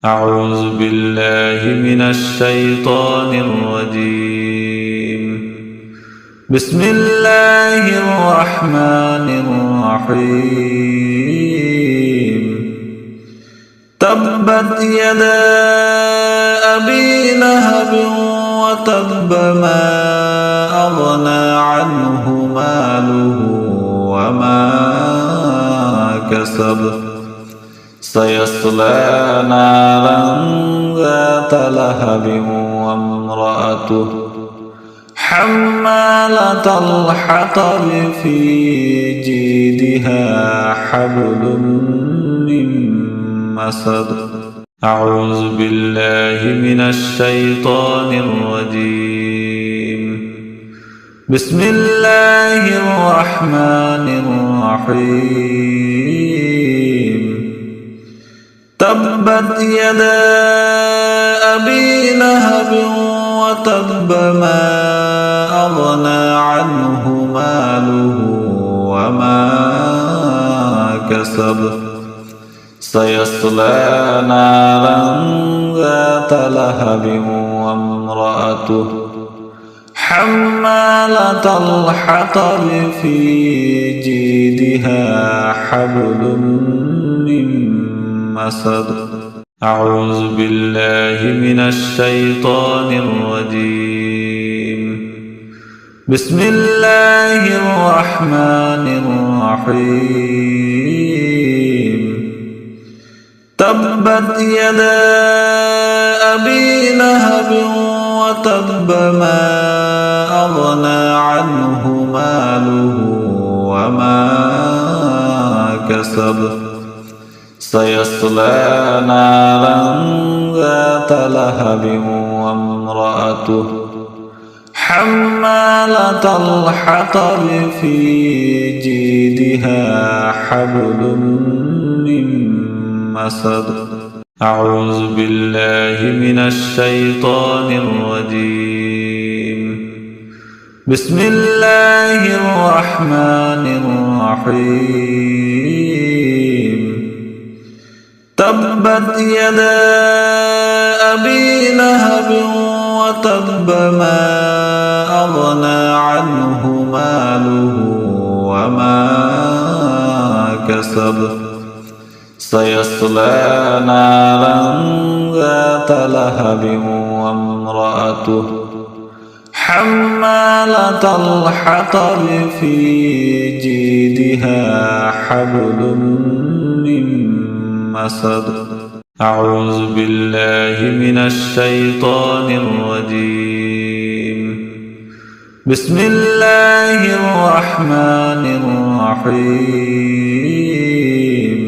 أعوذ بالله من الشيطان الرجيم. بسم الله الرحمن الرحيم. تبت يدا أبي لهب وتب ما أغنى عنه ماله وما كسب سيصلى نارا ذات لهب وامرأته حمالة الحطب في جيدها حبل من مسد. أعوذ بالله من الشيطان الرجيم. بسم الله الرحمن الرحيم. تبت يدا أبي لهب وتب ما أغنى عنه ماله وما كسب سيصلى نارا ذات لهب وامرأته حمالة الحطب في جيدها حبل من مسد. أعوذ بالله من الشيطان الرجيم. بسم الله الرحمن الرحيم. تبت يدا أبي لهب وتب ما أغنى عنه ماله وما كسب سيصلى نارا ذات لهب وامرأته حمالة الحطب في جيدها حبل من مسد. أعوذ بالله من الشيطان الرجيم. بسم الله الرحمن الرحيم. تبت يدا أبي لهب وتب ما أغنى عنه ماله وما كسب سيصلى نارا ذات لهب وامرأته حمالة الحطب في جيدها حبل من مسد. أعوذ بالله من الشيطان الرجيم. بسم الله الرحمن الرحيم.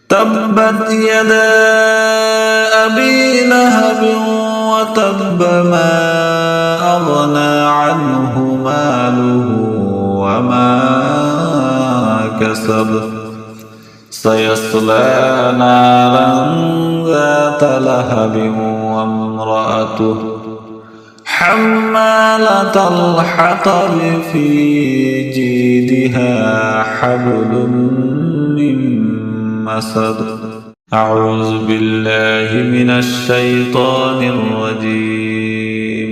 تبت يدا أبي لهب وتب ما أغنى عنه ماله وما كسب سيصلى نارا ذات لهب وامرأته حمالة الحطب في جيدها حبل من مسد. أعوذ بالله من الشيطان الرجيم.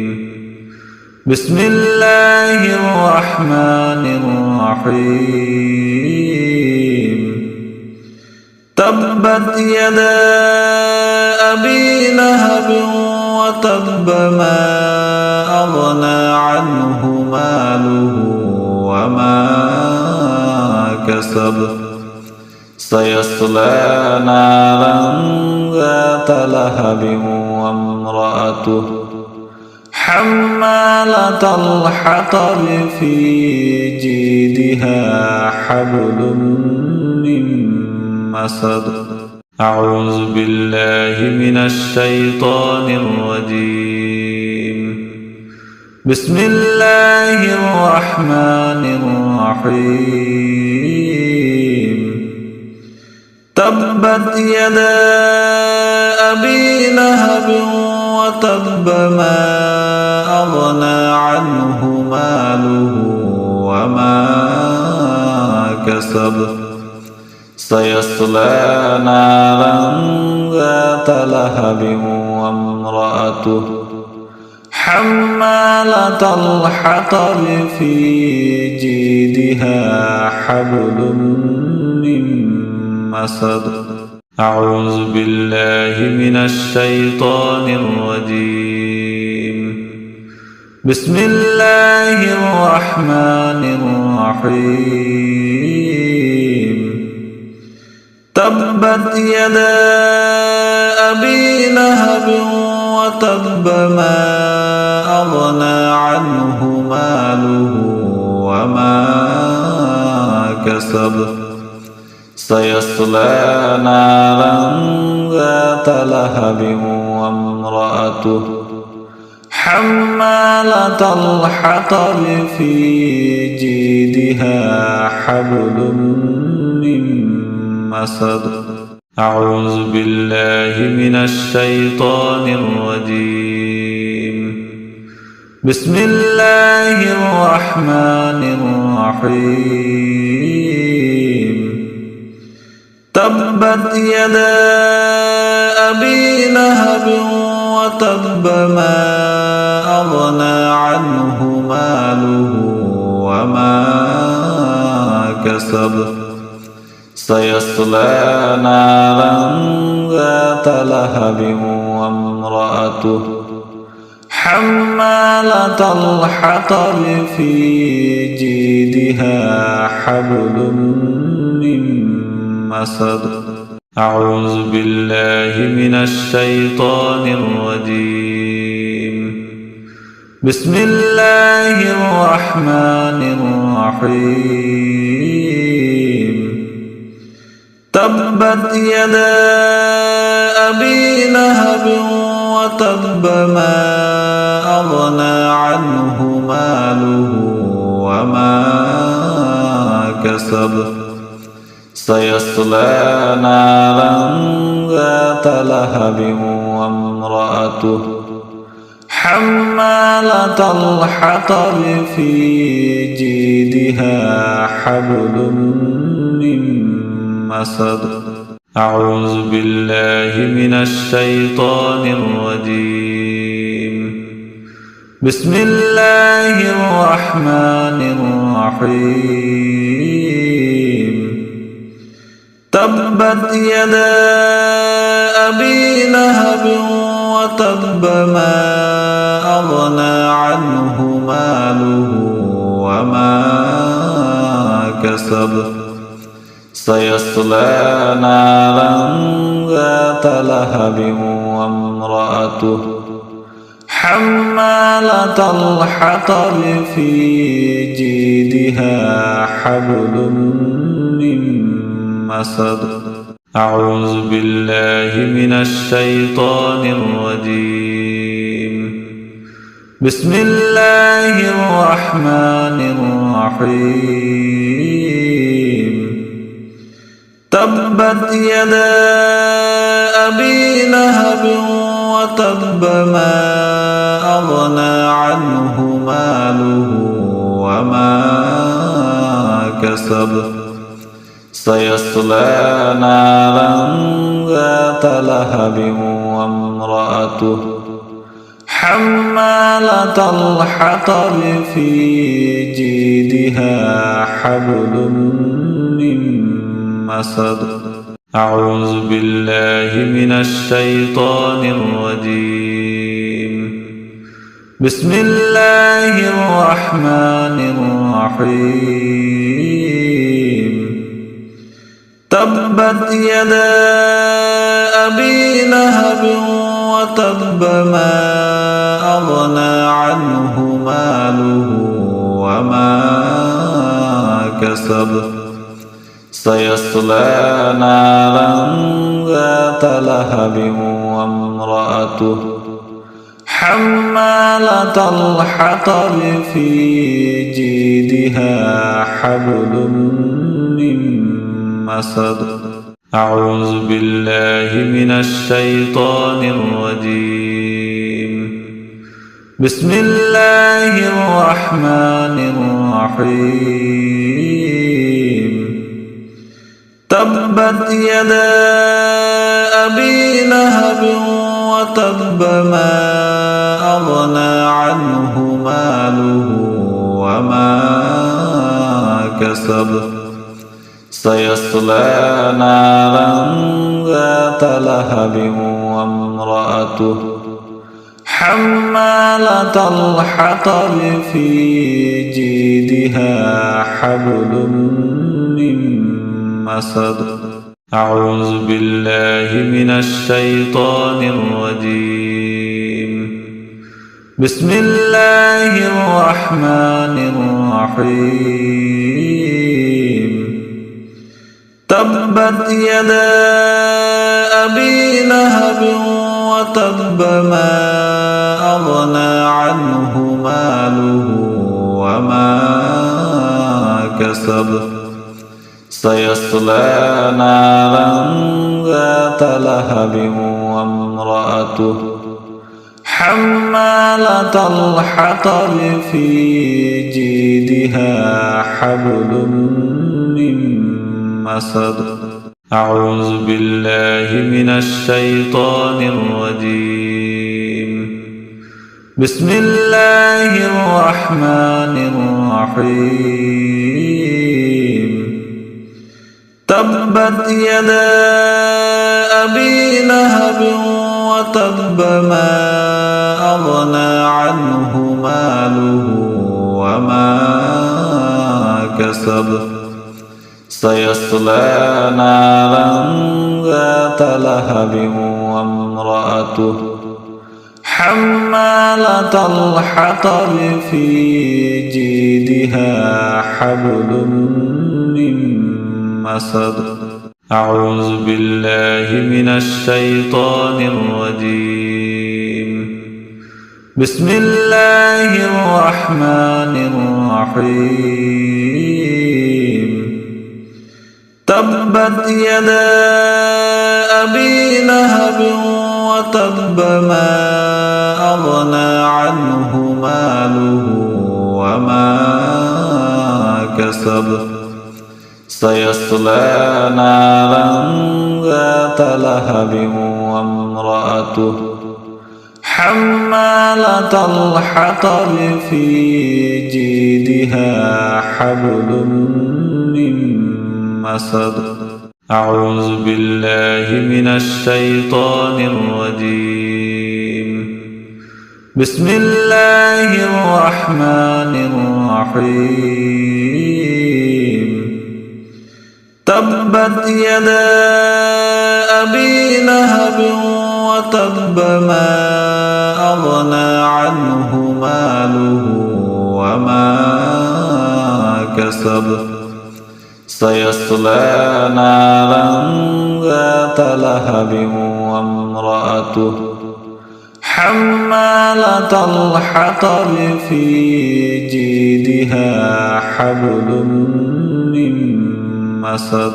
بسم الله الرحمن الرحيم. تبت يدا أبي لهب وتب ما أغنى عنه ماله وما كسب سيصلى نارا ذات لهب وامرأته حمالة الحطب في جيدها حبل من مسد. أعوذ بالله من الشيطان الرجيم. بسم الله الرحمن الرحيم. تبت يدا أبي لهب وتب ما أغنى عنه ماله وما كسب سيصلى نارا لهب وامرأته حمالة الحطب في جيدها حبل من مسد أعوذ بالله من الشيطان الرجيم بسم الله الرحمن الرحيم تبت يدا أبي لهب وتب ما أغنى عنه ماله وما كسب سيصلى نارا ذات لهب وامرأته حمالة الحطب في جيدها حبل من مسد أعوذ بالله من الشيطان الرجيم بسم الله الرحمن الرحيم تبت يدا أبي لهب وتب ما أغنى عنه ماله وما كسب سيصلى نارا ذات لهب وامرأته حمالة الحطب في جيدها حبل من مسد أعوذ بالله من الشيطان الرجيم بسم الله الرحمن الرحيم تبت يدا أبي لهب وتب ما أغنى عنه ماله وما كسب سيصلى نارا ذات لهب وامرأته حمالة الحطب في جيدها حبل من مسد أعوذ بالله من الشيطان الرجيم بسم الله الرحمن الرحيم تبت يدا أبي لهب وتب ما أغنى عنه ماله وما كسب سيصلى نارا ذات لهب وامرأته حمالة الحطب في جيدها حبل من مسد أعوذ بالله من الشيطان الرجيم بسم الله الرحمن الرحيم تبت يدا أبي لهب وتب ما أغنى عنه ماله وما كسب سيصلى نارا ذات لهب وامرأته حمالة الحطب في جيدها حبل من مسد أعوذ بالله من الشيطان الرجيم بسم الله الرحمن الرحيم تبت يدا أبي لهب وتب ما أغنى عنه ماله وما كسب سيصلى نارا ذات لهب وامرأته حمالة الحطب في جيدها حبل من مسد أعوذ بالله من الشيطان الرجيم بسم الله الرحمن الرحيم تبت يدا أبي لهب وتب ما أغنى عنه ماله وما كسب سيصلى نارا ذات لهب وامرأته حمالة الحطب في جيدها حبل من مسد أعوذ بالله من الشيطان الرجيم بسم الله الرحمن الرحيم تبت يدا أبي لهب وتب ما أغنى عنه ماله وما كسب سيصلى نارا ذات لهب وامرأته حمالة الحطب في جيدها حبل من مسد أعوذ بالله من الشيطان الرجيم بسم الله الرحمن الرحيم تبت يدا أبي لهب وتب ما أغنى عنه ماله وما كسب سيصلى نارا ذات لهب وامرأته حمالة الحطب في جيدها حبل من مسد أعوذ بالله من الشيطان الرجيم بسم الله الرحمن الرحيم تبت يدا أبي لهب وتب ما أغنى عنه ماله وما كسب سيصلى نارا ذات لهب وامرأته حمالة الحطب في جيدها حبل من مسد أعوذ بالله من الشيطان الرجيم بسم الله الرحمن الرحيم تبت يدا أبي لهب وتب ما أغنى عنه ماله وما كسب سيصلى نارا ذات لهب وامرأته حمالة الحطب في جيدها حبل من مسد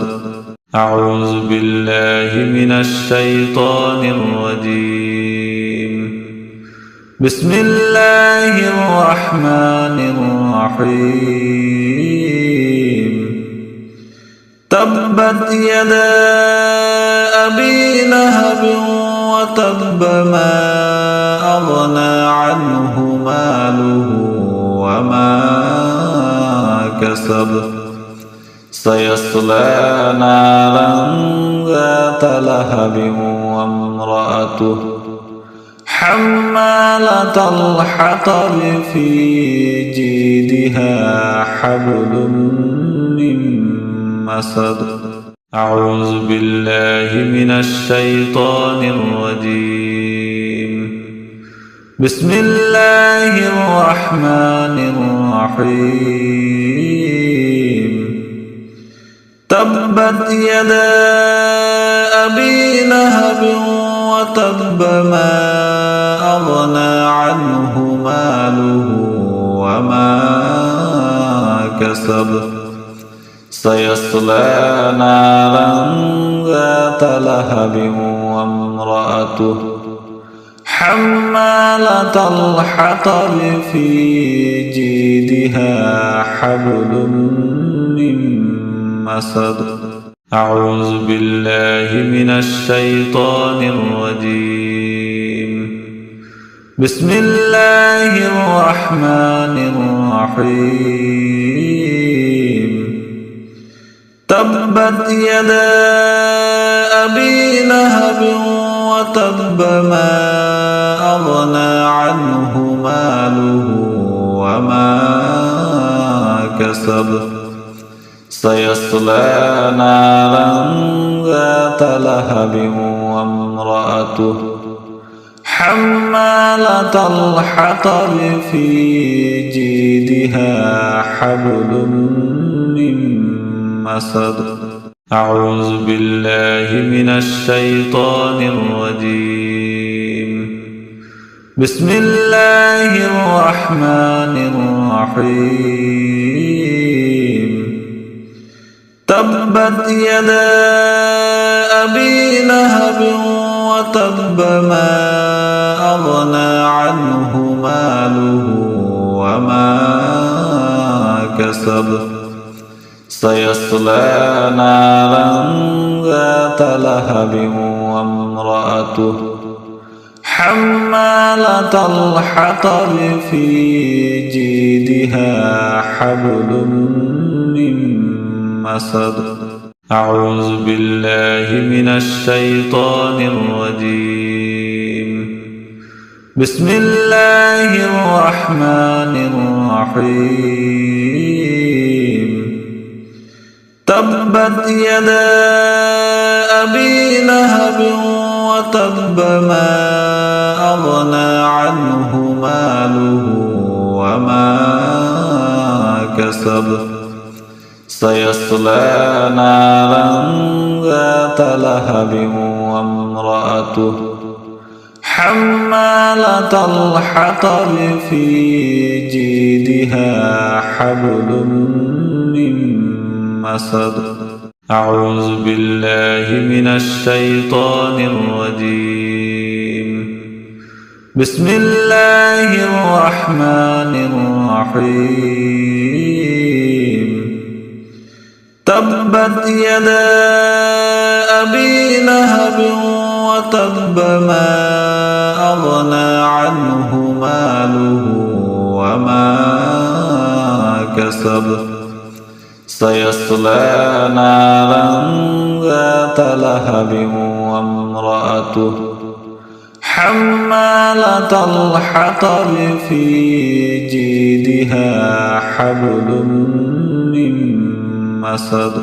أعوذ بالله من الشيطان الرجيم بسم الله الرحمن الرحيم تبت يدا أبي لهب وتب ما أغنى عنه ماله وما كسب سيصلى نارا ذات لهب وامرأته حمالة الحطب في جيدها حبل من مسد أعوذ بالله من الشيطان الرجيم بسم الله الرحمن الرحيم تبت يدا أبي لهب وتب ما أغنى عنه ماله وما كسب سيصلى نارا ذات لهب وامرأته حمالة الحطب في جيدها حبل من مسد أعوذ بالله من الشيطان الرجيم. بسم الله الرحمن الرحيم. تبت يدا أبي لهب وتب ما أغنى عنه ماله وما كسب سيصلى نارا ذات لهب وامرأته حمالة الحطب في جيدها حبل من مسد. أعوذ بالله من الشيطان الرجيم. بسم الله الرحمن الرحيم. تبت يدا أبي لهب وتب ما أغنى عنه ماله وما كسب سيصلى نارا ذات لهب وامرأته حمالة الحطب في جيدها حبل من مسد. أعوذ بالله من الشيطان الرجيم. بسم الله الرحمن الرحيم. تبت يدا أبي لهب وتب ما أغنى عنه ماله وما كسب سيصلى نارا ذات لهب وامرأته حمالة الحطب في جيدها حبل من مسد. أعوذ بالله من الشيطان الرجيم. بسم الله الرحمن الرحيم. تبت يدا أبي لهب وتب ما أغنى عنه ماله وما كسب سيصلى نارا ذات لهب وامرأته حمالة الحطب في جيدها حبل من مسد.